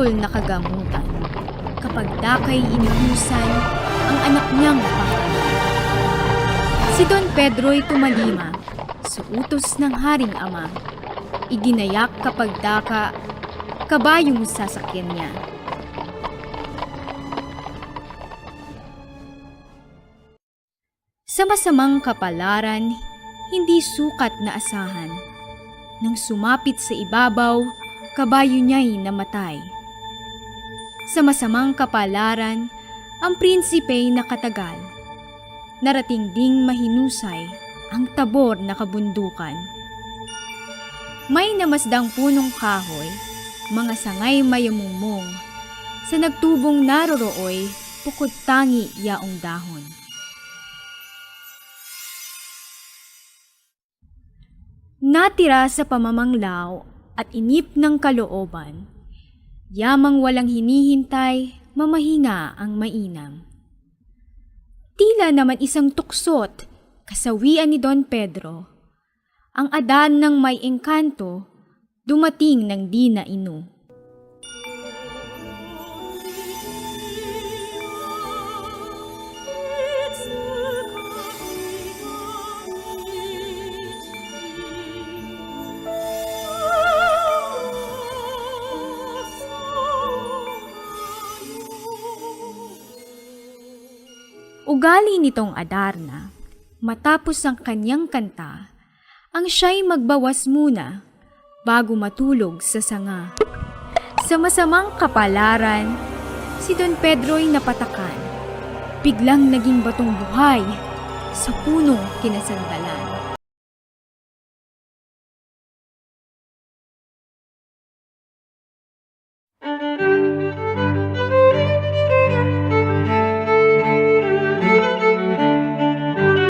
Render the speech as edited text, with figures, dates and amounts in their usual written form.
putol na kagamutan kapag dakay inihusan ang anak niyang pangalan. Si Don Pedro'y tumalima sa utos ng Haring Ama. Iginayak kapag daka kabayong sasakyan niya. Sa masamang kapalaran, hindi sukat na asahan. Nang sumapit sa ibabaw, kabayo niya'y namatay. Sa masamang kapalaran, ang prinsipey nakatagal. Narating ding mahinusay ang tabor na kabundukan. May namasdang punong kahoy, mga sangay mayamumong. Sa nagtubong narorooy, pukod tangi yaong dahon. Natira sa pamamanglaw at inip ng kalooban, yamang walang hinihintay, mamahinga ang mainam. Tila naman isang tuksot, kasawian ni Don Pedro, ang adan ng may engkanto, dumating ng di na inu. Ugali nitong Adarna, matapos ang kanyang kanta, ang siya'y magbawas muna bago matulog sa sanga. Sa masamang kapalaran, si Don Pedro'y napatakan, biglang naging batong buhay sa punong kinasandalan.